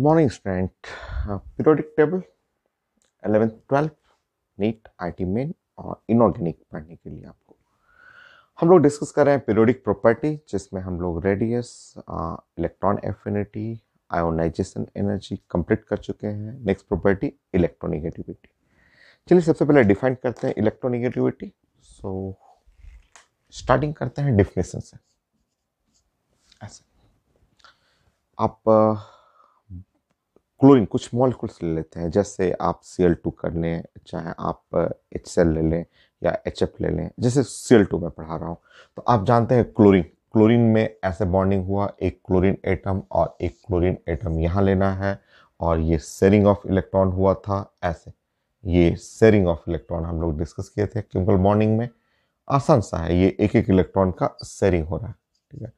Good morning student. Periodic table 11th 12th NEET IT main और inorganic पढ़ने के लिए आपको हम लोग डिस्कस कर रहे हैं पीरियोडिक प्रॉपर्टी, जिसमें हम लोग radius, electron affinity, ionisation energy complete कर चुके हैं। Next property electronegativity. चलिए सबसे पहले डिफाइन करते हैं इलेक्ट्रोनेगेटिविटी। सो स्टार्टिंग करते हैं डिफिनेशन से। ऐसे आप क्लोरीन कुछ मॉलिक्यूल्स ले लेते हैं, जैसे आप Cl2 कर लें, चाहे आप HCl ले लें या HF ले लें। जैसे Cl2 में पढ़ा रहा हूँ तो आप जानते हैं क्लोरीन, क्लोरीन में ऐसे बॉन्डिंग हुआ, एक क्लोरीन एटम और एक क्लोरीन एटम यहाँ लेना है, और ये शेयरिंग ऑफ इलेक्ट्रॉन हुआ था ऐसे। ये शेयरिंग ऑफ इलेक्ट्रॉन हम लोग डिस्कस किए थे केमिकल बॉन्डिंग में। आसान सा है, ये एक एक इलेक्ट्रॉन का शेयरिंग हो रहा है, ठीक है।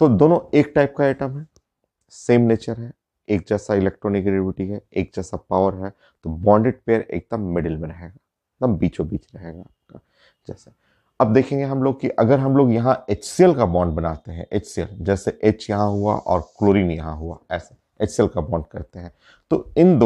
तो दोनों एक टाइप का एटम है, सेम नेचर है, एक जैसा इलेक्ट्रोनेगेटिविटी है, एक जैसा पावर है, तो बॉन्डेड पेयर एकदम मिडिल में रहेगा, एकदम बीचों बीच रहेगा आपका। जैसे अब देखेंगे हम लोग कि अगर हम लोग यहाँ HCl का बॉन्ड बनाते हैं, HCl जैसे H यहाँ हुआ और क्लोरीन यहाँ हुआ, ऐसे HCl का बॉन्ड करते हैं, तो इन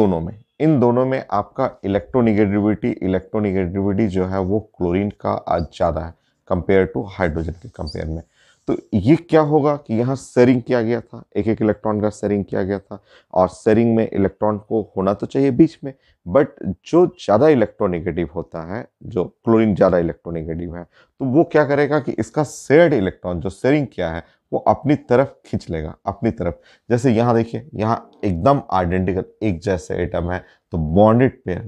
दोनों में आपका इलेक्ट्रोनेगेटिविटी जो है वो क्लोरीन का ज़्यादा है कंपेयर टू हाइड्रोजन के कंपेयर में। तो ये क्या होगा कि यहाँ शेयरिंग किया गया था, एक एक इलेक्ट्रॉन का शेयरिंग किया गया था, और शेयरिंग में इलेक्ट्रॉन को होना तो चाहिए बीच में, बट जो ज़्यादा इलेक्ट्रोनेगेटिव होता है, जो क्लोरीन ज़्यादा इलेक्ट्रोनेगेटिव है, तो वो क्या करेगा कि इसका शेयर्ड इलेक्ट्रॉन जो शेयरिंग किया है वो अपनी तरफ खींच लेगा, अपनी तरफ। जैसे यहाँ देखिए, यहाँ एकदम आइडेंटिकल एक जैसे एटम है, तो बॉन्डेड पेयर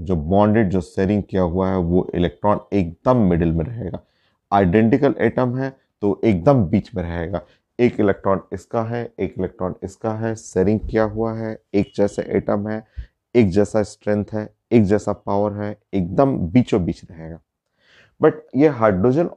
जो शेयरिंग किया हुआ है वो इलेक्ट्रॉन एकदम मिडिल में रहेगा। आइडेंटिकल एटम है तो एकदम बीच में रहेगा, एक इलेक्ट्रॉन इसका है, एक इलेक्ट्रॉन इसका है, शेयरिंग किया हुआ है, एक जैसे एटम है, एक जैसा स्ट्रेंथ है, एक जैसा पावर है, एकदम बीचों बीच रहेगा। बट ये हाइड्रोजन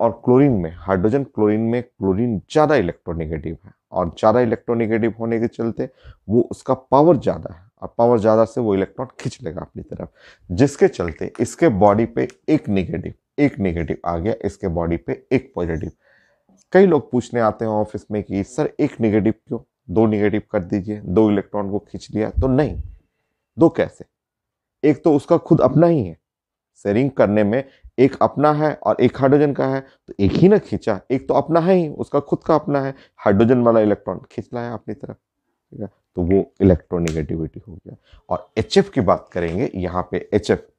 क्लोरीन में क्लोरीन ज़्यादा इलेक्ट्रोनेगेटिव है, और ज़्यादा इलेक्ट्रोनेगेटिव होने के चलते वो उसका पावर ज़्यादा है, और पावर ज़्यादा से वो इलेक्ट्रॉन खींच लेगा अपनी तरफ, जिसके चलते इसके बॉडी पे एक नेगेटिव आ गया, इसके बॉडी पे एक पॉजिटिव। कई लोग पूछने आते हैं ऑफिस में कि सर एक नेगेटिव क्यों, दो नेगेटिव कर दीजिए, दो इलेक्ट्रॉन को खींच लिया। तो नहीं, दो कैसे, एक तो उसका खुद अपना ही है, शेयरिंग करने में एक अपना है और एक हाइड्रोजन का है, तो एक ही ना खींचा, एक तो अपना है ही, उसका खुद का अपना है, हाइड्रोजन वाला इलेक्ट्रॉन खींच लाया अपनी तरफ, ठीक है। तो वो इलेक्ट्रोनेगेटिविटी हो गया। और HF की बात करेंगे, यहाँ पे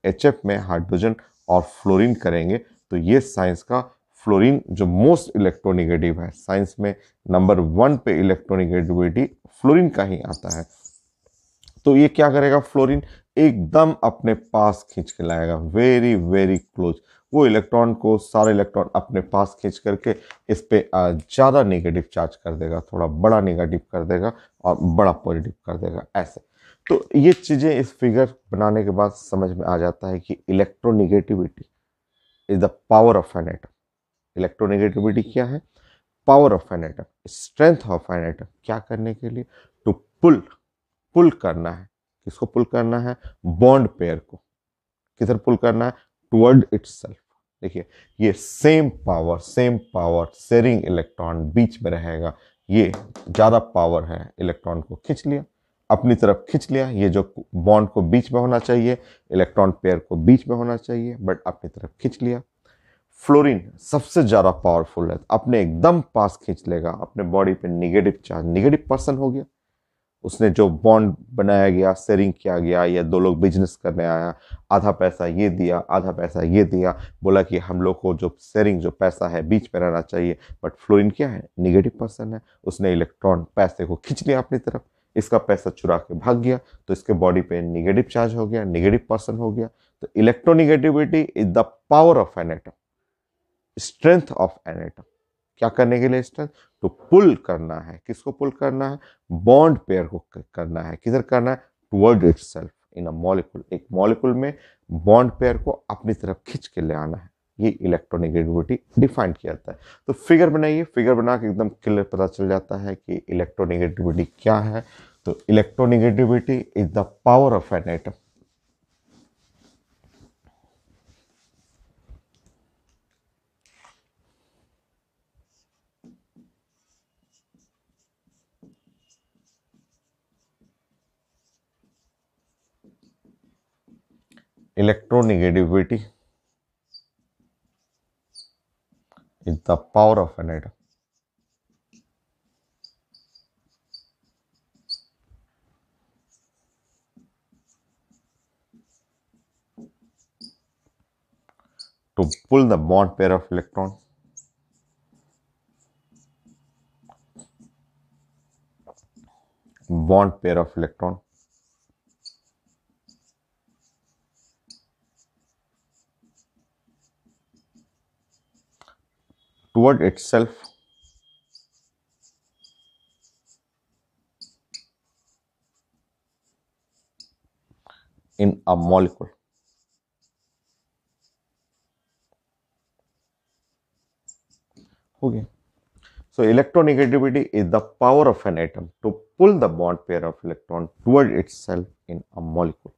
HF में हाइड्रोजन और फ्लोरीन करेंगे, तो ये साइंस का फ्लोरीन जो मोस्ट इलेक्ट्रोनेगेटिव है, साइंस में नंबर 1 पे इलेक्ट्रोनेगेटिविटी फ्लोरीन का ही आता है। तो ये क्या करेगा, फ्लोरीन एकदम अपने पास खींच के लाएगा, वेरी वेरी क्लोज। वो इलेक्ट्रॉन को, सारे इलेक्ट्रॉन अपने पास खींच करके इस पे ज़्यादा नेगेटिव चार्ज कर देगा, थोड़ा बड़ा नेगेटिव कर देगा और बड़ा पॉजिटिव कर देगा, ऐसे। तो ये चीज़ें इस फिगर बनाने के बाद समझ में आ जाता है कि electronegativity is the power of an atom. Electronegativity क्या है, power of an atom, strength of an atom. क्या करने के लिए, टू पुल, पुल करना है, किसको पुल करना है, बॉन्ड पेयर को किधर पुल करना है, टुवर्ड इटसेल्फ। देखिए ये सेम पावर शेयरिंग इलेक्ट्रॉन बीच में रहेगा, ये ज्यादा पावर है, इलेक्ट्रॉन को खींच लिया, अपनी तरफ खींच लिया। ये जो बॉन्ड को बीच में होना चाहिए, इलेक्ट्रॉन पेयर को बीच में होना चाहिए, बट अपनी तरफ खींच लिया। फ्लोरीन सबसे ज्यादा पावरफुल है, अपने एकदम पास खींच लेगा, अपने बॉडी पे नेगेटिव चार्ज, नेगेटिव पर्सन हो गया, उसने जो बॉन्ड बनाया गया, शेयरिंग किया गया, या दो लोग बिजनेस करने आया, आधा पैसा ये दिया, आधा पैसा ये दिया, बोला कि हम लोग को जो शेयरिंग, जो पैसा है बीच में रहना चाहिए, बट फ्लोरीन क्या है, निगेटिव पर्सन है, उसने इलेक्ट्रॉन पैसे को खींच लिया अपनी तरफ, इसका पैसा चुरा के भाग गया, तो इसके बॉडी पे निगेटिव चार्ज हो गया, निगेटिव पर्सन हो गया। तो electronegativity is the power of an atom, strength of an atom. क्या करने के लिए स्ट्रेंथ, तो पुल करना है, किसको पुल करना है, बॉन्ड पेयर को करना है, किधर करना है, toward itself in a molecule. एक मॉलिक्यूल में बॉन्ड पेयर को अपनी तरफ खींच के ले आना है, ये इलेक्ट्रोनेगेटिविटी डिफाइन किया जाता है। तो फिगर बनाइए, फिगर बना के एकदम क्लियर पता चल जाता है कि इलेक्ट्रोनेगेटिविटी क्या है। तो electronegativity is the power of an atom. electronegativity is the power of an atom to pull the bond pair of electron toward itself in a molecule. Okay. So electronegativity is the power of an atom to pull the bond pair of electron toward itself in a molecule.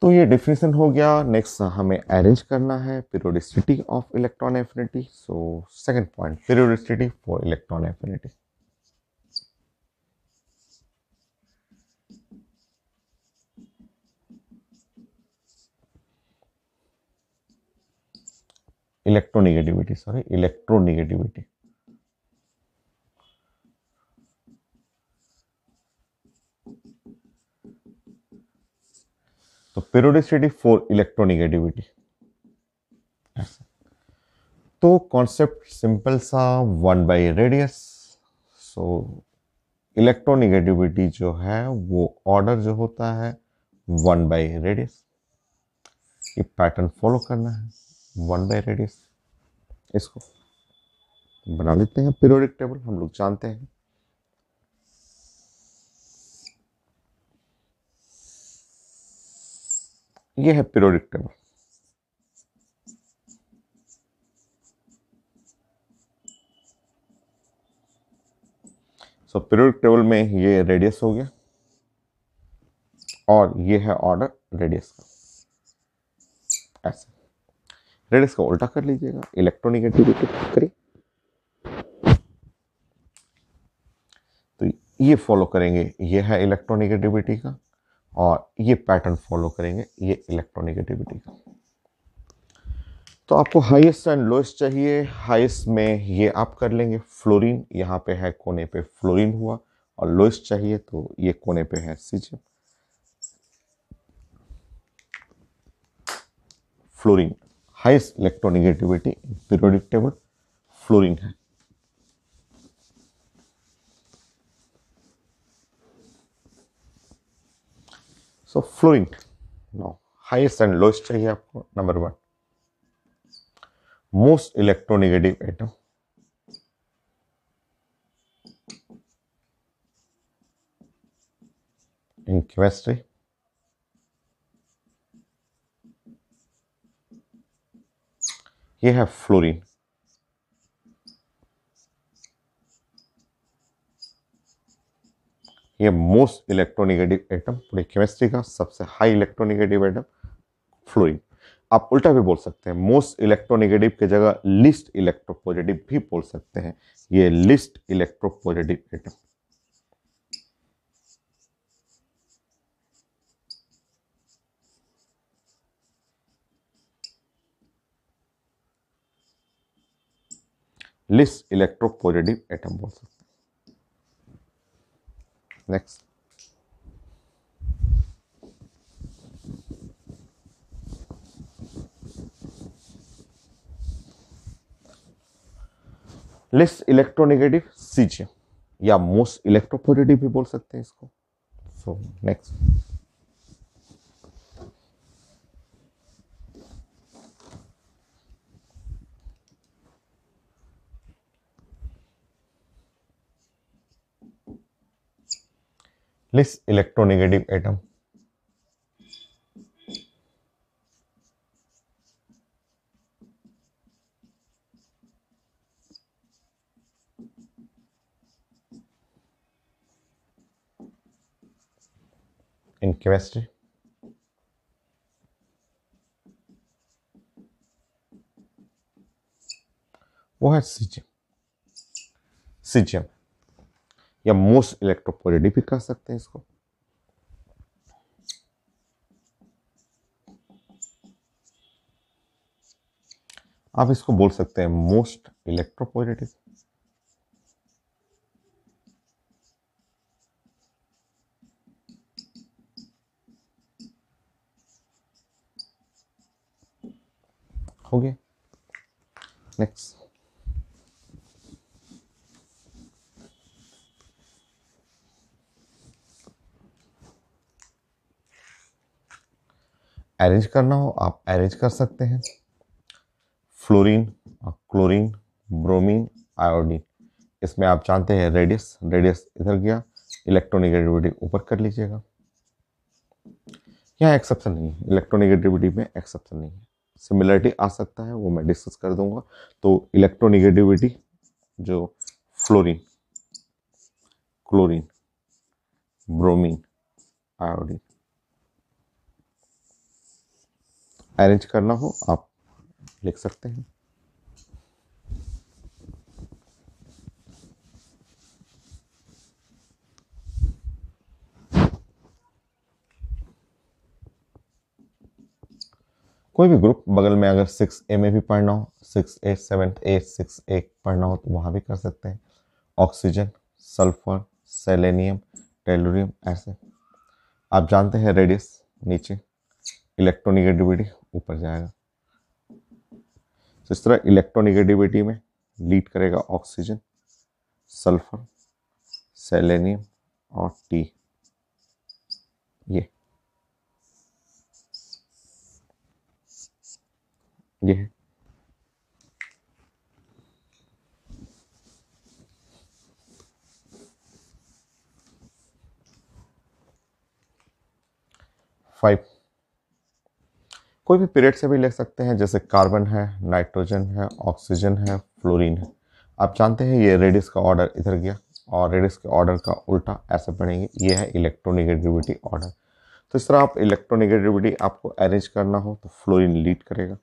तो ये definition हो गया। Next हमें arrange करना है periodicity of electron affinity. So second point, periodicity for electron affinity. Electronegativity. तो periodicity for electronegativity, तो concept simple सा, 1 by रेडियस। सो इलेक्ट्रोनेगेटिविटी जो है वो ऑर्डर जो होता है 1 by रेडियस। ये पैटर्न फॉलो करना है, 1 by रेडियस। इसको बना लेते हैं पीरियोडिक टेबल, हम लोग जानते हैं। ये है पीरियोडिक टेबल। सो पीरियोडिक टेबल में ये रेडियस हो गया और ये है ऑर्डर रेडियस का। ऐसे रेडियस का उल्टा कर लीजिएगा, इलेक्ट्रोनेगेटिविटी करिए। तो ये फॉलो करेंगे, ये है इलेक्ट्रोनेगेटिविटी का, और ये पैटर्न फॉलो करेंगे, ये इलेक्ट्रोनेगेटिविटी का। तो आपको हाईएस्ट एंड लोएस्ट चाहिए। हाईएस्ट में ये आप कर लेंगे फ्लोरीन, यहाँ पे है कोने पे फ्लोरीन हुआ, और लोएस्ट चाहिए तो ये कोने पे है caesium. Fluorine highest electronegativity periodic table fluorine है। So fluorine know highest and lowest चाहिए आपको। Number 1, most electronegative atom in chemistry, ये है फ्लोरीन। ये मोस्ट इलेक्ट्रोनेगेटिव एटम पूरी केमिस्ट्री का, सबसे हाई इलेक्ट्रोनेगेटिव एटम फ्लोरीन। आप उल्टा भी बोल सकते हैं, मोस्ट इलेक्ट्रोनेगेटिव की जगह लिस्ट इलेक्ट्रोपॉजिटिव भी बोल सकते हैं। ये list electropositive atom. List electropositive atom बोल सकते हैं। नेक्स्ट, लिस्ट इलेक्ट्रोनेगेटिव सीजियम, या मोस्ट इलेक्ट्रोपॉजिटिव भी बोल सकते हैं इसको। So next, list electronegative atom in chemistry? वो है सीजियम। सीजियम या मोस्ट इलेक्ट्रोपोरेटिव भी कह सकते हैं इसको। आप इसको बोल सकते हैं मोस्ट इलेक्ट्रोपोरेटिव। हो गया। नेक्स्ट, अरेंज करना हो आप अरेंज कर सकते हैं। Fluorine, chlorine, bromine, iodine. इसमें आप जानते हैं रेडियस, रेडियस इधर गया, इलेक्ट्रोनेगेटिविटी ऊपर कर लीजिएगा। यहाँ एक्सेप्शन नहीं है, इलेक्ट्रोनेगेटिविटी में एक्सेप्शन नहीं है। सिमिलरिटी आ सकता है, वो मैं डिस्कस कर दूंगा। तो इलेक्ट्रोनेगेटिविटी जो fluorine, chlorine, bromine, iodine, arrange करना हो आप लिख सकते हैं। कोई भी ग्रुप बगल में अगर 6A में भी पढ़ना हो, 6A 7A 6A पढ़ना हो तो वहाँ भी कर सकते हैं। ऑक्सीजन, सल्फर, सेलेनियम, टेलुरियम, ऐसे। आप जानते हैं रेडियस नीचे, इलेक्ट्रोनेगेटिविटी ऊपर जाएगा। तो इस तरह इलेक्ट्रोनेगेटिविटी में लीड करेगा ऑक्सीजन, सल्फर, सेलेनियम और टी। ये है। फाइव, कोई भी पीरियड से भी ले सकते हैं, जैसे कार्बन है, नाइट्रोजन है, ऑक्सीजन है, फ्लोरीन है। आप जानते हैं ये रेडियस का ऑर्डर इधर गया और रेडियस के ऑर्डर का उल्टा ऐसे पढ़ेंगे, ये है इलेक्ट्रोनेगेटिविटी ऑर्डर। तो इस तरह आप इलेक्ट्रोनेगेटिविटी आपको अरेंज करना हो तो फ्लोरीन लीड करेगा,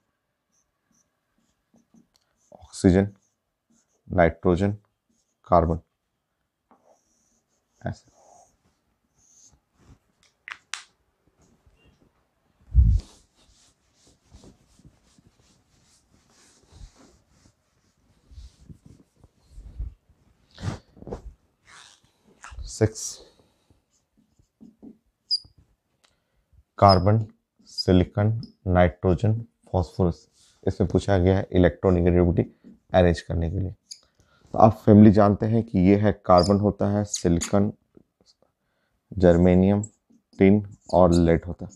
ऑक्सीजन, नाइट्रोजन, कार्बन, ऐसे। Six, carbon, silicon, nitrogen, phosphorus. इसमें पूछा गया है इलेक्ट्रोनेगेटिविटी अरेंज करने के लिए। तो आप फैमिली जानते हैं कि ये है कार्बन होता है, सिलिकॉन, जर्मेनियम, टिन और लेड होता है।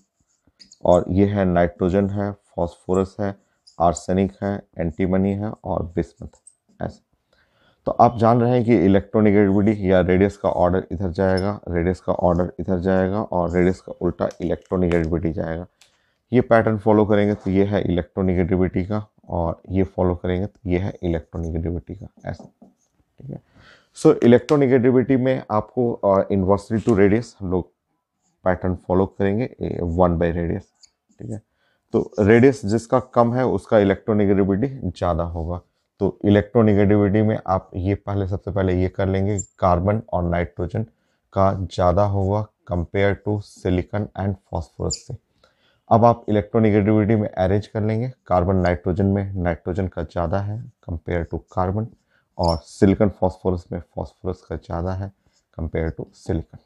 और ये है नाइट्रोजन है, फास्फोरस है, आर्सेनिक है, एंटीमनी है और बिस्मथ है, ऐसे। तो आप जान रहे हैं कि इलेक्ट्रोनेगेटिविटी या रेडियस का ऑर्डर इधर जाएगा, रेडियस का ऑर्डर इधर जाएगा और रेडियस का उल्टा इलेक्ट्रोनेगेटिविटी जाएगा। ये पैटर्न फॉलो करेंगे तो ये है इलेक्ट्रोनेगेटिविटी का, और ये फॉलो करेंगे तो ये है इलेक्ट्रोनेगेटिविटी का, ऐसा। ठीक है। सो इलेक्ट्रोनेगेटिविटी में आपको इन्वर्सली टू रेडियस हम लोग पैटर्न फॉलो करेंगे, 1/रेडियस। ठीक है। तो रेडियस जिसका कम है उसका इलेक्ट्रोनेगेटिविटी ज़्यादा होगा। तो इलेक्ट्रोनेगेटिविटी में आप ये पहले सबसे पहले ये कर लेंगे, कार्बन और नाइट्रोजन का ज़्यादा होगा compare to silicon and phosphorus से। अब आप इलेक्ट्रोनेगेटिविटी में अरेंज कर लेंगे, कार्बन नाइट्रोजन में नाइट्रोजन का ज़्यादा है कंपेयर टू कार्बन, और सिलिकॉन फास्फोरस में फास्फोरस का ज़्यादा है कंपेयर टू सिलिकॉन।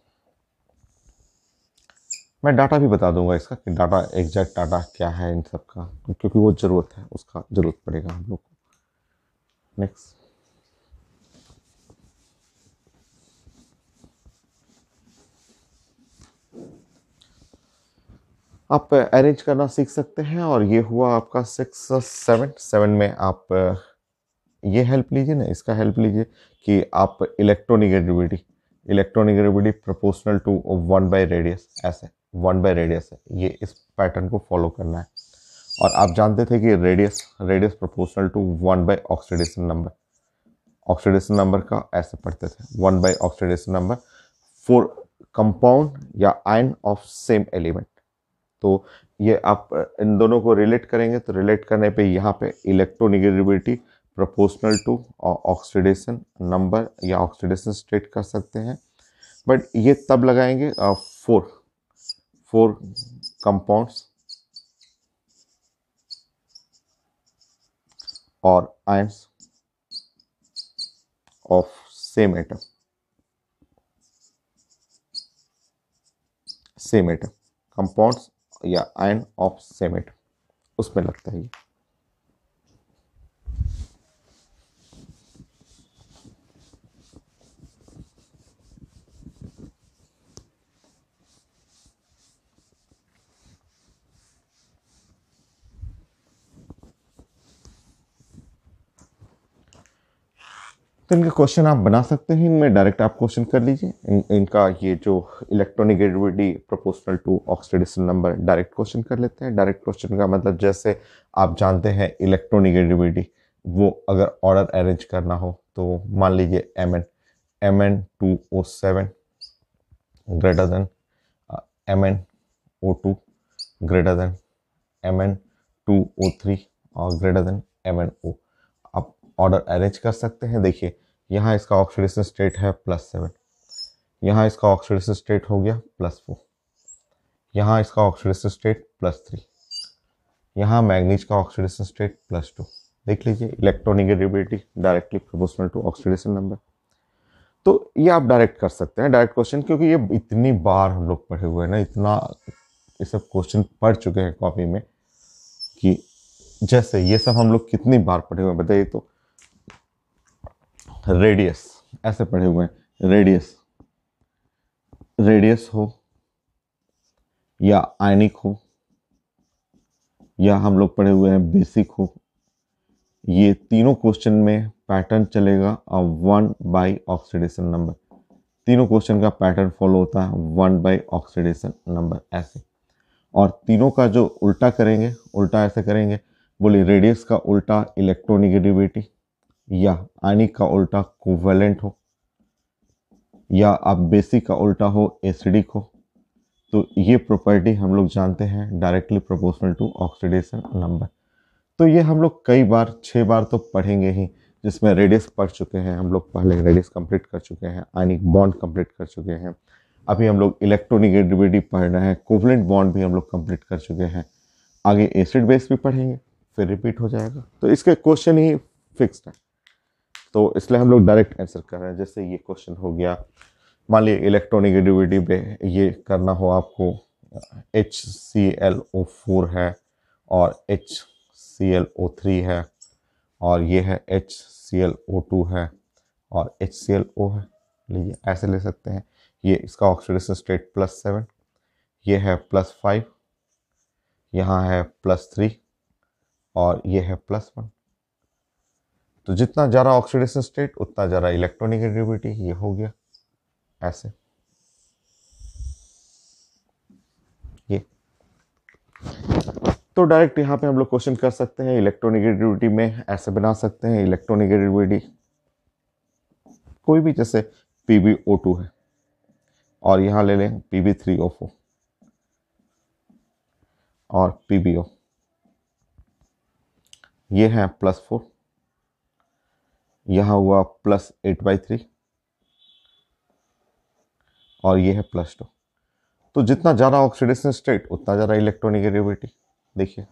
मैं डाटा भी बता दूंगा इसका कि डाटा एग्जैक्ट डाटा क्या है इन सब का, क्योंकि वो ज़रूरत है, उसका ज़रूरत पड़ेगा हम लोग को। नेक्स्ट, आप अरेंज करना सीख सकते हैं। और ये हुआ आपका 6 7 7 में आप ये हेल्प लीजिए ना, इसका हेल्प लीजिए कि आप इलेक्ट्रोनेगेटिविटी प्रोपोर्शनल टू 1/रेडियस, ऐसे 1/रेडियस है, ये इस पैटर्न को फॉलो करना है। और आप जानते थे कि रेडियस प्रोपोर्शनल टू 1/ऑक्सीडेशन नंबर, ऑक्सीडेशन नंबर का ऐसे पढ़ते थे 1/ऑक्सीडेशन नंबर। 4 कंपाउंड या आयन ऑफ सेम एलिमेंट। तो ये आप इन दोनों को रिलेट करेंगे तो रिलेट करने पे यहाँ पे electronegativity proportional to oxidation number या ऑक्सीडेशन स्टेट कर सकते हैं, बट ये तब लगाएंगे फोर कंपाउंड्स और ions of same atom compounds या आयन ऑफ सेम एटम, उसमें लगता है ये। तो इनके क्वेश्चन आप बना सकते हैं, इनमें डायरेक्ट आप क्वेश्चन कर लीजिए। इनका ये जो electronegativity proportional to oxidation number direct question कर लेते हैं। डायरेक्ट क्वेश्चन का मतलब जैसे आप जानते हैं इलेक्ट्रोनेगेटिविटी, वो अगर ऑर्डर अरेंज करना हो तो मान लीजिए Mn2O7 greater than MnO2 greater than Mn2O3 और ग्रेटर देन MnO। आप ऑर्डर अरेंज कर सकते हैं। देखिए यहाँ इसका ऑक्सीडेशन स्टेट है +7, यहाँ इसका ऑक्सीडेशन स्टेट हो गया +4, यहाँ इसका ऑक्सीडेशन स्टेट +3, यहाँ मैग्नीज का ऑक्सीडेशन स्टेट +2। देख लीजिए electronegativity directly proportional to oxidation number. तो ये आप डायरेक्ट कर सकते हैं, डायरेक्ट क्वेश्चन, क्योंकि ये इतनी बार हम लोग पढ़े हुए हैं ना, इतना ये सब क्वेश्चन पढ़ चुके हैं कॉपी में कि जैसे ये सब हम लोग कितनी बार पढ़े हुए हैं बताइए। तो रेडियस ऐसे पढ़े हुए हैं, रेडियस हो या आयनिक हो या हम लोग पढ़े हुए हैं बेसिक हो, ये तीनों क्वेश्चन में पैटर्न चलेगा 1 बाई ऑक्सीडेशन नंबर। तीनों क्वेश्चन का पैटर्न फॉलो होता है 1 बाई ऑक्सीडेशन नंबर ऐसे, और तीनों का जो उल्टा करेंगे, उल्टा ऐसे करेंगे, बोलिए रेडियस का उल्टा इलेक्ट्रोनेगेटिविटी, या आयनिक का उल्टा कोवेलेंट हो, या आप बेसिक का उल्टा हो एसिडिक हो। तो ये प्रॉपर्टी हम लोग जानते हैं directly proportional to oxidation number. तो ये हम लोग कई बार 6 बार तो पढ़ेंगे ही, जिसमें रेडियस पढ़ चुके हैं हम लोग, पहले रेडियस कंप्लीट कर चुके हैं, आयनिक बॉन्ड कंप्लीट कर चुके हैं, अभी हम लोग इलेक्ट्रोनेगेटिविटी पढ़ रहे हैं, कोवलेंट बॉन्ड भी हम लोग कंप्लीट कर चुके हैं, आगे एसिड बेस भी पढ़ेंगे, फिर रिपीट हो जाएगा। तो इसके क्वेश्चन ही फिक्स्ड है, तो इसलिए हम लोग डायरेक्ट आंसर कर रहे हैं। जैसे ये क्वेश्चन हो गया, मान लीजिए इलेक्ट्रोनेगेटिविटी पे ये करना हो आपको, HClO4 है और HClO3 है, और ये है HClO2 है और HClO है, लीजिए ऐसे ले सकते हैं। ये इसका ऑक्सीडेशन स्टेट +7, ये है +5, यहाँ है +3 और ये है +1। तो जितना ज़्यादा ऑक्सीडेशन स्टेट उतना ज़्यादा इलेक्ट्रोनेगेटिविटी, ये हो गया ऐसे। ये तो डायरेक्ट यहाँ पे हम लोग क्वेश्चन कर सकते हैं, इलेक्ट्रोनेगेटिविटी में ऐसे बना सकते हैं। इलेक्ट्रोनेगेटिविटी कोई भी, जैसे PbO2 है और यहाँ ले लें Pb3O4 और PbO, ये है +4, यहाँ हुआ +8/3 और ये है +2। तो जितना ज़्यादा ऑक्सीडेशन स्टेट उतना ज़्यादा इलेक्ट्रोनेगेटिविटी। देखिए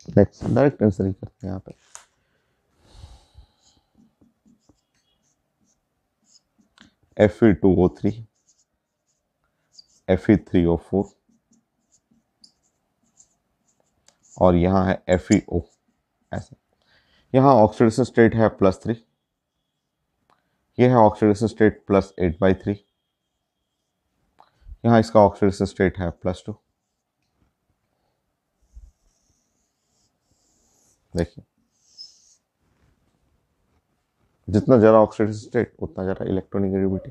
नेक्स्ट डायरेक्ट आंसर ही करते हैं यहाँ पे। Fe2O3, Fe3O4 और यहाँ है FeO ऐसे। यहाँ ऑक्सीडेशन स्टेट है +3, ये है ऑक्सीडेशन स्टेट +8/3, यहाँ इसका ऑक्सीडेशन स्टेट है +2। देखिए जितना ज़्यादा ऑक्सीडेशन स्टेट उतना ज़्यादा इलेक्ट्रोनेगेटिविटी।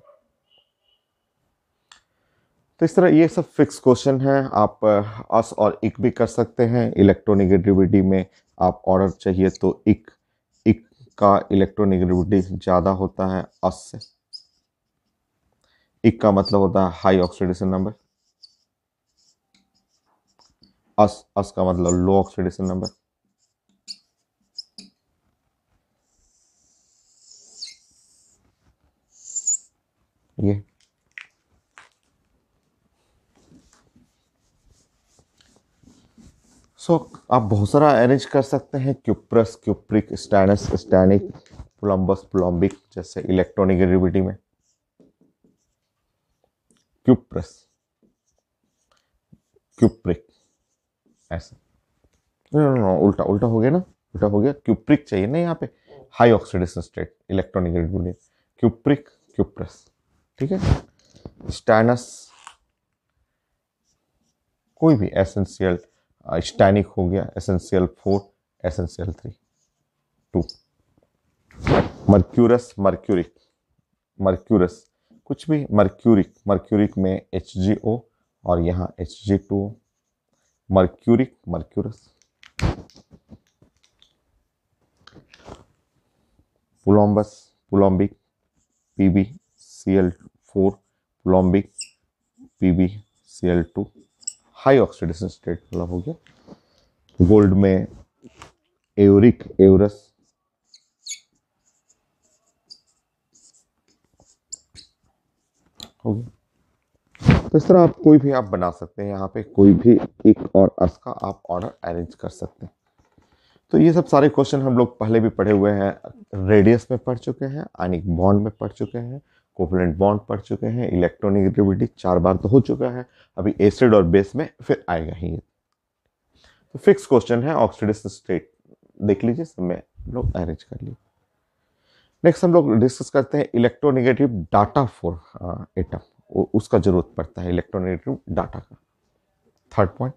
तो इस तरह ये सब फिक्स क्वेश्चन है, आप अस और इक भी कर सकते हैं। इलेक्ट्रोनेगेटिविटी में आप ऑर्डर चाहिए तो इक का इलेक्ट्रोनेगेटिविटी ज़्यादा होता है अस से। इक का मतलब होता है हाई ऑक्सीडेशन नंबर, अस का मतलब लो ऑक्सीडेशन नंबर। ये आप बहुत सारा अरेंज कर सकते हैं, क्यूप्रस, क्यूप्रिक, स्टैनस, स्टैनिक, पुलम्बस, पुलम्बिक, जैसे इलेक्ट्रोनेगेटिविटी में क्यूप्रस, क्यूप्रिक, ऐसा। नो, उल्टा उल्टा हो गया ना, उल्टा हो गया। क्यूप्रिक चाहिए ना यहाँ पे, high oxidation state electronegativity, cupric, cuprous, ठीक है। स्टैनस, कोई भी एसेंशियल, स्टैनिक हो गया, essential 4, essential 3, 2। Mercurous, mercuric, mercurous कुछ भी, मर्क्यूरिक, मर्क्यूरिक में HgO और यहाँ Hg2, mercuric, mercurous. Plumbous, plumbic, PbCl4, plumbic, PbCl2, high oxidation state मतलब हो गया। गोल्ड में एवरिक, एवरस, हो गया। तो इस तरह आप कोई भी आप बना सकते हैं, यहाँ पे कोई भी एक और अस का आप ऑर्डर अरेंज कर सकते हैं। तो ये सब सारे क्वेश्चन हम लोग पहले भी पढ़े हुए हैं, रेडियस में पढ़ चुके हैं, आयनिक बॉन्ड में पढ़ चुके हैं, कोवलेंट बॉन्ड पढ़ चुके हैं, इलेक्ट्रोनेगेटिविटी 4 बार तो हो चुका है, अभी एसिड और बेस में फिर आएगा ही। तो फिक्स क्वेश्चन है, ऑक्सीडेशन स्टेट देख लीजिए, सब में लोग अरेंज कर लिए। नेक्स्ट हम लोग डिस्कस करते हैं इलेक्ट्रोनेगेटिव डाटा फॉर एटम, उसका जरूरत पड़ता है इलेक्ट्रोनेगेटिव डाटा का। थर्ड पॉइंट,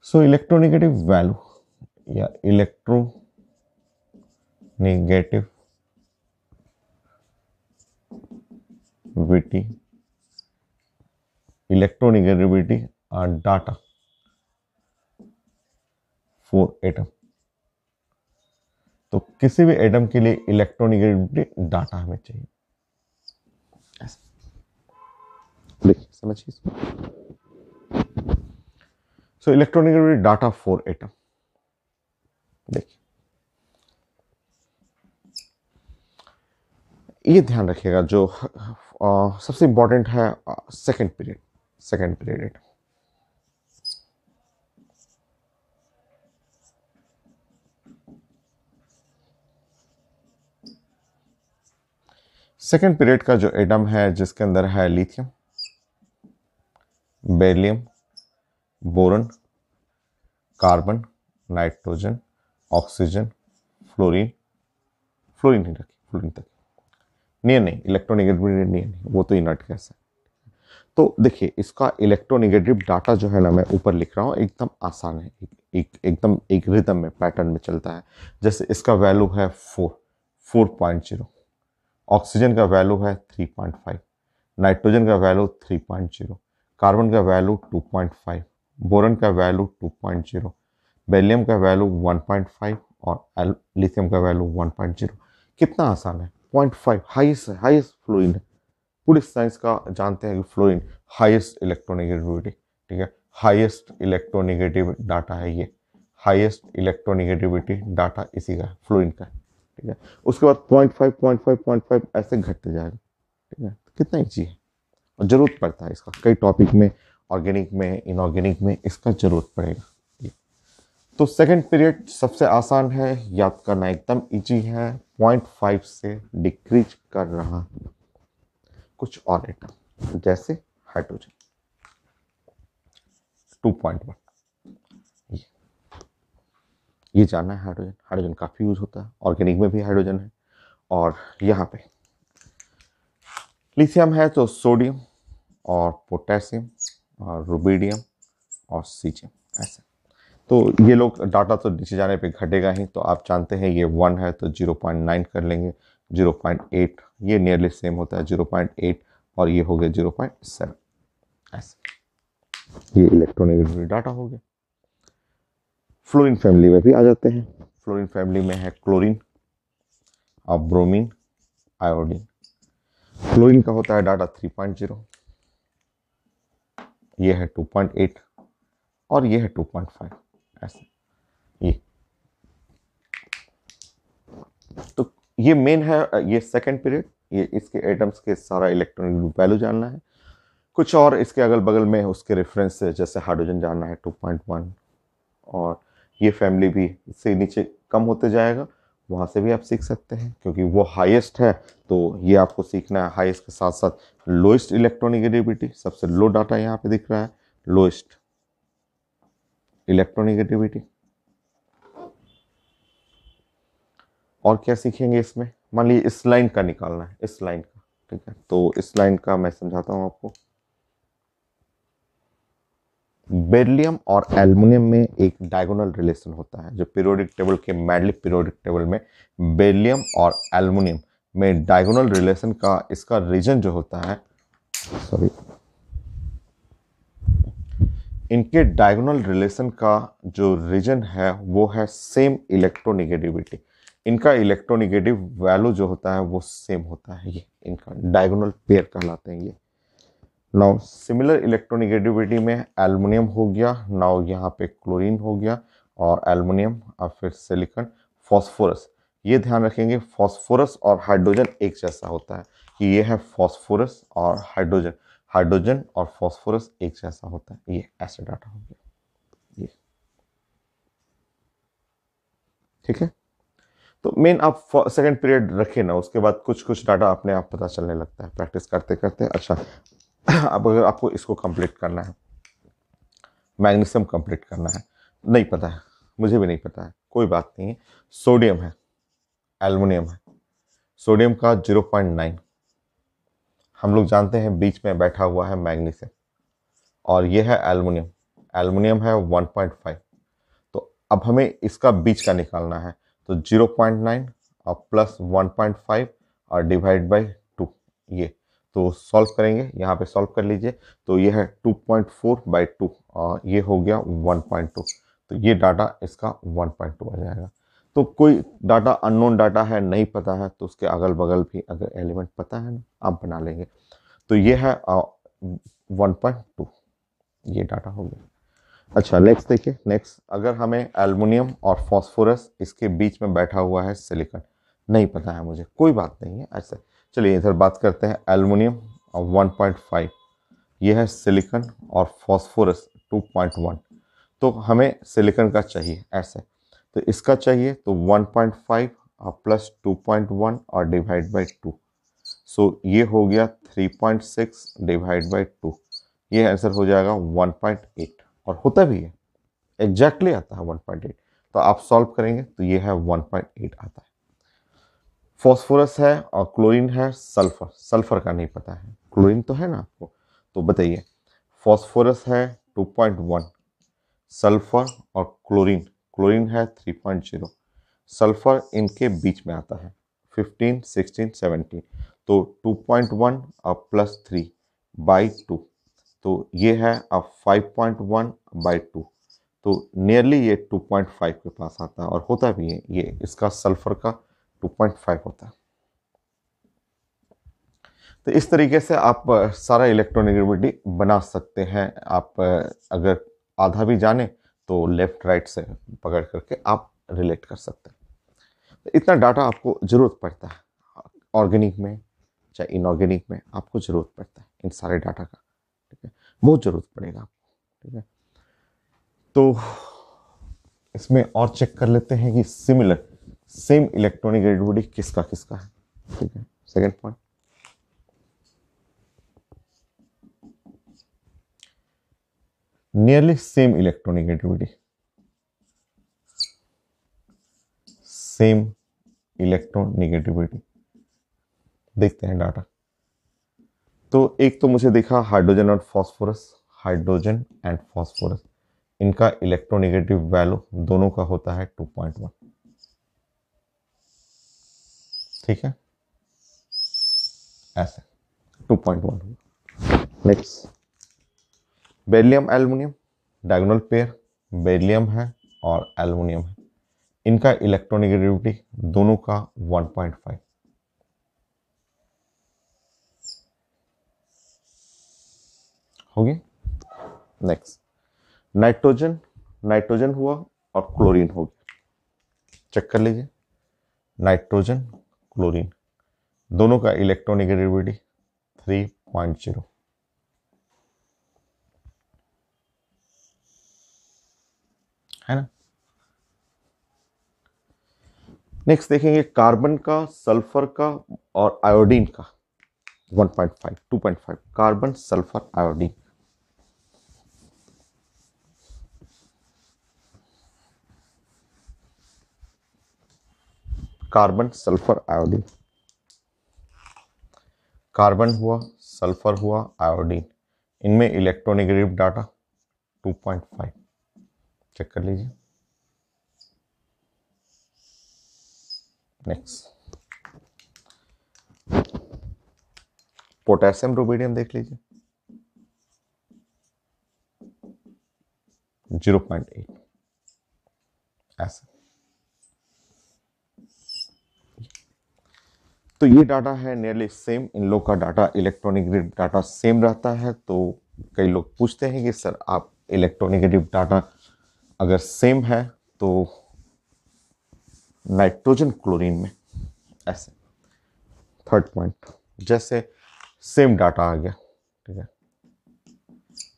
सो इलेक्ट्रोनेगेटिव वैल्यू या इलेक्ट्रोनेगेटिविटी डाटा फॉर एटम। तो किसी भी एटम के लिए इलेक्ट्रोनेगेटिविटी डाटा हमें चाहिए, देखिए समझिए इसको। So electronegativity data for atom, देखिए ये ध्यान रखिएगा, जो सबसे इंपॉर्टेंट है second period, second period. Second period का जो एटम है जिसके अंदर है lithium, beryllium, boron, carbon, nitrogen, oxygen, fluorine, fluorine ही रखिए, फ्लोरीन तक, नियर नहीं, इलेक्ट्रोनेगेटिविटी नियर नहीं, वो तो इनर्ट गैस है। तो देखिए इसका इलेक्ट्रोनेगेटिव डाटा जो है ना, मैं ऊपर लिख रहा हूँ, एकदम आसान है, एकदम एक रिदम में, पैटर्न में चलता है। जैसे इसका वैल्यू है 4.0, ऑक्सीजन का वैल्यू है 3.5, नाइट्रोजन का वैल्यू 3.0, कार्बन का वैल्यू 2.5, बोरन का वैल्यू 2.0, बेरिलियम का वैल्यू 1.5 और लिथियम का वैल्यू 1.0। कितना आसान है, 0.5 हाईएस्ट है, हाईएस्ट फ्लोरीन है। पूरी साइंस का जानते हैं कि फ्लोरीन हाईएस्ट इलेक्ट्रोनेगेटिविटी, ठीक है, हाईएस्ट इलेक्ट्रोनेगेटिव डाटा है ये, हाईएस्ट इलेक्ट्रोनेगेटिविटी डाटा इसी का फ्लोरीन का, ठीक है। उसके बाद 0.5 0.5 0.5 ऐसे घटते जाएगा, ठीक है। कितना ईजी है, और जरूरत पड़ता है इसका कई टॉपिक में, ऑर्गेनिक में, इनऑर्गेनिक में इसका जरूरत पड़ेगा। तो सेकंड पीरियड सबसे आसान है, याद करना एकदम इजी है, 0.5 से डिक्रीज कर रहा कुछ और एटम, जैसे हाइड्रोजन 2.1, ये जानना है हाइड्रोजन। हाइड्रोजन काफ़ी यूज होता है, ऑर्गेनिक में भी हाइड्रोजन है। और यहाँ पे लिथियम है तो सोडियम और पोटेशियम और रुबिडियम और सीजियम, ऐसे। तो ये लोग डाटा तो नीचे जाने पे घटेगा ही, तो आप जानते हैं ये 1 है तो 0.9 कर लेंगे, 0.8 ये नियरली सेम होता है 0.8, और ये हो गया 0.7, ऐसे। ये इलेक्ट्रोनेगेटिविटी डाटा हो गया। फ्लोरीन फैमिली में भी आ जाते हैं। फ्लोरीन फैमिली में है क्लोरीन और ब्रोमीन, आयोडीन। क्लोरीन का होता है डाटा 3.0, ये है 2.8 और ये है 2.5, ऐसे। ये तो ये मेन है, ये सेकंड पीरियड। ये इसके एटम्स के सारा इलेक्ट्रॉनिक वैल्यू जानना है। कुछ और इसके अगल बगल में उसके रेफरेंस से, जैसे हाइड्रोजन जानना है 2.1, और ये फैमिली भी इससे नीचे कम होते जाएगा, वहाँ से भी आप सीख सकते हैं क्योंकि वो हाईएस्ट है। तो ये आपको सीखना है, हाईएस्ट के साथ साथ लोएस्ट इलेक्ट्रोनिगेटिविटी, सबसे लो डाटा यहाँ पे दिख रहा है, लोएस्ट इलेक्ट्रोनिगेटिविटी। और क्या सीखेंगे इसमें, मान लीजिए इस लाइन का निकालना है, इस लाइन का, ठीक है। तो इस लाइन का मैं समझाता हूँ आपको। बेरिलियम और एल्युमिनियम में एक डायगोनल रिलेशन होता है, जो पीरियोडिक टेबल के मैडली पीरियोडिक टेबल में बेरिलियम और एल्युमिनियम में डायगोनल रिलेशन का इसका रीजन जो होता है, सॉरी, इनके डायगोनल रिलेशन का जो रीजन है वो है सेम इलेक्ट्रोनिगेटिविटी। इनका इलेक्ट्रोनिगेटिव वैल्यू जो होता है वो सेम होता है, ये इनका डायगोनल पेयर कहलाते हैं ये। नाउ सिमिलर इलेक्ट्रोनिगेटिविटी में एल्युमिनियम हो गया, नाउ यहाँ पे क्लोरीन हो गया, और एल्युमिनियम और फिर सिलिकॉन, फॉस्फोरस। ये ध्यान रखेंगे फॉस्फोरस और हाइड्रोजन एक जैसा होता है, कि ये है फॉस्फोरस और हाइड्रोजन, हाइड्रोजन और फॉस्फोरस एक जैसा होता है। ये ऐसे डाटा हो गया ये, ठीक है। तो मेन आप सेकंड पीरियड रखें ना, उसके बाद कुछ कुछ डाटा अपने आप पता चलने लगता है प्रैक्टिस करते करते। अच्छा, अब अगर आपको इसको कंप्लीट करना है, मैग्नीशियम कंप्लीट करना है, नहीं पता है, मुझे भी नहीं पता है, कोई बात नहीं है। सोडियम है, एल्युमिनियम है। सोडियम का 0.9, हम लोग जानते हैं बीच में बैठा हुआ है मैग्नीशियम, और ये है एल्युमिनियम, एल्युमिनियम है 1.5। तो अब हमें इसका बीच का निकालना है, तो 0.9 और प्लस 1.5 और डिवाइड बाई 2, ये तो सॉल्व करेंगे, यहाँ पे सॉल्व कर लीजिए। तो ये है 2.4/2 और ये हो गया 1.2, तो ये डाटा इसका 1.2 आ जाएगा। तो कोई डाटा अननोन डाटा है, नहीं पता है, तो उसके अगल बगल भी अगर एलिमेंट पता है ना, आप बना लेंगे। तो ये है 1.2, ये डाटा हो गया। अच्छा, नेक्स्ट देखिए। नेक्स्ट, अगर हमें एल्युमिनियम और फॉस्फोरस, इसके बीच में बैठा हुआ है सिलिकॉन, नहीं पता है मुझे, कोई बात नहीं है ऐसे। चलिए इधर बात करते हैं, एल्युमिनियम और 1.5, ये है सिलिकॉन, और फॉस्फोरस 2.1। तो हमें सिलिकॉन का चाहिए ऐसे, तो इसका चाहिए तो 1.5 और प्लस 2.1 और डिवाइड बाई 2। सो ये हो गया 3.6 डिवाइड बाई 2, ये आंसर हो जाएगा 1.8, और होता भी है, एग्जैक्टली आता है 1.8। तो आप सॉल्व करेंगे तो ये है 1.8 आता है। फॉस्फोरस है और क्लोरीन है, सल्फर, सल्फर का नहीं पता है, क्लोरीन तो है ना आपको। तो बताइए, फॉस्फोरस है 2.1, सल्फर और क्लोरीन, क्लोरीन है 3.0, सल्फर इनके बीच में आता है 15, 16, 17। तो 2.1 और प्लस 3/2, तो ये है अब 5.1/2। तो नियरली ये 2.5 के पास आता है, और होता भी है, ये इसका सल्फर का 2.5 होता है। तो इस तरीके से आप सारा इलेक्ट्रोनेगेटिविटी बना सकते हैं। आप अगर आधा भी जाने तो लेफ्ट राइट से पकड़ करके आप रिलेट कर सकते हैं। तो इतना डाटा आपको ज़रूरत पड़ता है, ऑर्गेनिक में चाहे इनऑर्गेनिक में, आपको ज़रूरत पड़ता है इन सारे डाटा का, ठीक है, बहुत ज़रूरत पड़ेगा आपको, ठीक है। तो इसमें और चेक कर लेते हैं कि सिमिलर, सेम इलेक्ट्रोनेगेटिविटी किसका किसका है, ठीक है। Second point, nearly same electronegativity. Same electronegativity. देखते हैं डाटा। तो एक तो मुझे दिखा हाइड्रोजन और फॉस्फोरस, हाइड्रोजन एंड फॉस्फोरस, इनका इलेक्ट्रोनेगेटिव वैल्यू दोनों का होता है 2.1। ठीक है, ऐसे 2.1 होगा। Next, beryllium aluminium, diagonal pair, beryllium है और एल्युमिनियम है, इनका इलेक्ट्रोनेगेटिविटी दोनों का 1.5। हो गया। नेक्स्ट, नाइट्रोजन, नाइट्रोजन हुआ और क्लोरीन हो गया। चेक कर लीजिए, नाइट्रोजन क्लोरीन दोनों का इलेक्ट्रोनेगेटिविटी 3.0 है ना। नेक्स्ट देखेंगे कार्बन का, सल्फर का और आयोडीन का 1.5 2.5, carbon sulphur iodine. Carbon sulphur iodine, carbon हुआ, सल्फर हुआ, आयोडीन, इनमें इलेक्ट्रोनेगेटिव डाटा 2.5। चेक कर लीजिए। नेक्स्ट, पोटेशियम रुबिडियम देख लीजिए 0.8 ऐसा। तो ये डाटा है नियरली सेम, इन लोग का डाटा इलेक्ट्रोनेगेटिव डाटा सेम रहता है। तो कई लोग पूछते हैं कि सर आप इलेक्ट्रोनेगेटिव डाटा अगर सेम है तो नाइट्रोजन क्लोरीन में ऐसे। थर्ड पॉइंट, जैसे सेम डाटा आ गया, ठीक है,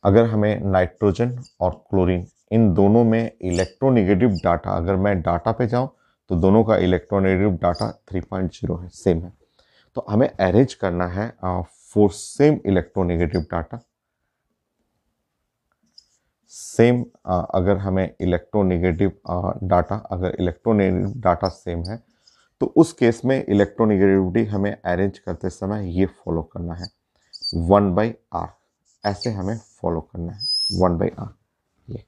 अगर हमें नाइट्रोजन और क्लोरीन इन दोनों में इलेक्ट्रोनेगेटिव डाटा, अगर मैं डाटा पे जाऊं तो दोनों का इलेक्ट्रोनेगेटिव डाटा 3.0 है, सेम है। तो हमें अरेंज करना है for same electronegative data, same अगर हमें इलेक्ट्रोनेगेटिव डाटा, अगर इलेक्ट्रोनेगेटिव डाटा सेम है तो उस केस में इलेक्ट्रोनेगेटिविटी हमें अरेंज करते समय ये फॉलो करना है 1/r, ऐसे हमें फॉलो करना है 1/r ये।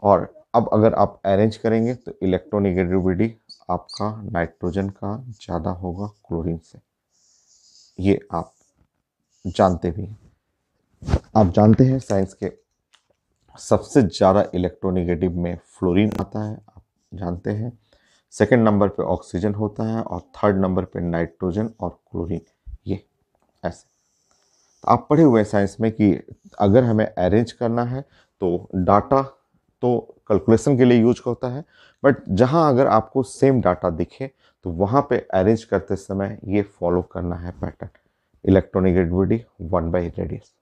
और अब अगर आप अरेंज करेंगे तो इलेक्ट्रोनेगेटिविटी आपका नाइट्रोजन का ज़्यादा होगा क्लोरीन से, ये आप जानते भी हैं। आप जानते हैं साइंस के सबसे ज़्यादा इलेक्ट्रोनेगेटिव में फ्लोरीन आता है, आप जानते हैं। सेकंड नंबर पे ऑक्सीजन होता है और थर्ड नंबर पे नाइट्रोजन और क्लोरीन, ये ऐसे। तो आप पढ़े हुए हैं साइंस में कि अगर हमें अरेंज करना है तो डाटा तो कैलकुलेशन के लिए यूज होता है, बट जहां अगर आपको सेम डाटा दिखे तो वहां पे अरेंज करते समय ये फॉलो करना है पैटर्न, इलेक्ट्रोनेगेटिविटी 1/रेडियस।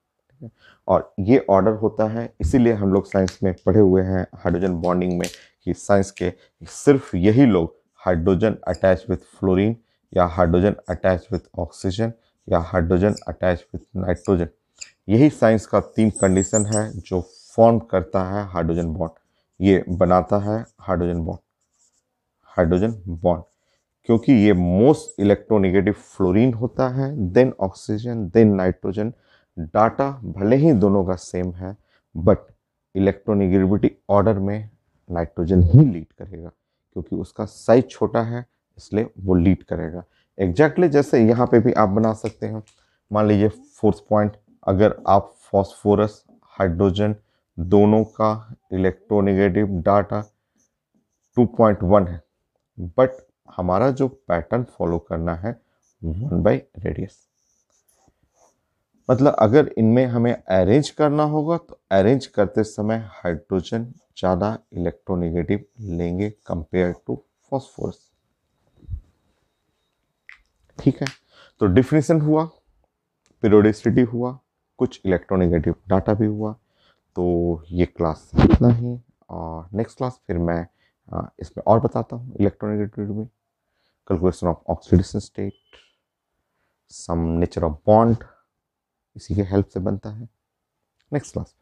और ये ऑर्डर होता है, इसीलिए हम लोग साइंस में पढ़े हुए हैं हाइड्रोजन बॉन्डिंग में कि साइंस के सिर्फ यही लोग हाइड्रोजन अटैच विथ फ्लोरीन या हाइड्रोजन अटैच विथ ऑक्सीजन या हाइड्रोजन अटैच विथ नाइट्रोजन, यही साइंस का 3 कंडीशन है जो फॉर्म करता है हाइड्रोजन बॉन्ड, ये बनाता है हाइड्रोजन बॉन्ड, हाइड्रोजन बॉन्ड। क्योंकि ये मोस्ट इलेक्ट्रोनेगेटिव फ्लोरीन होता है, then oxygen, then nitrogen. Data भले ही दोनों का सेम है बट इलेक्ट्रोनेगेटिविटी ऑर्डर में नाइट्रोजन ही लीड करेगा, क्योंकि उसका साइज छोटा है इसलिए वो लीड करेगा। एग्जैक्टली जैसे यहाँ पे भी आप बना सकते हैं। मान लीजिए फोर्थ पॉइंट, अगर आप फॉस्फोरस हाइड्रोजन दोनों का इलेक्ट्रोनेगेटिव डाटा 2.1 है, बट हमारा जो पैटर्न फॉलो करना है 1/रेडियस। मतलब अगर इनमें हमें अरेंज करना होगा तो अरेंज करते समय हाइड्रोजन ज़्यादा इलेक्ट्रोनेगेटिव लेंगे कंपेयर टू फॉस्फोरस। ठीक है, तो डिफिनेशन हुआ, पीरियोडिसिटी हुआ, कुछ इलेक्ट्रोनेगेटिव डाटा भी हुआ। तो ये क्लास इतना ही, और नेक्स्ट क्लास फिर मैं इसमें और बताता हूँ इलेक्ट्रोनेगेटिविटी में, calculation of oxidation state, sum nature of bond, इसी के हेल्प से बनता है। Next class.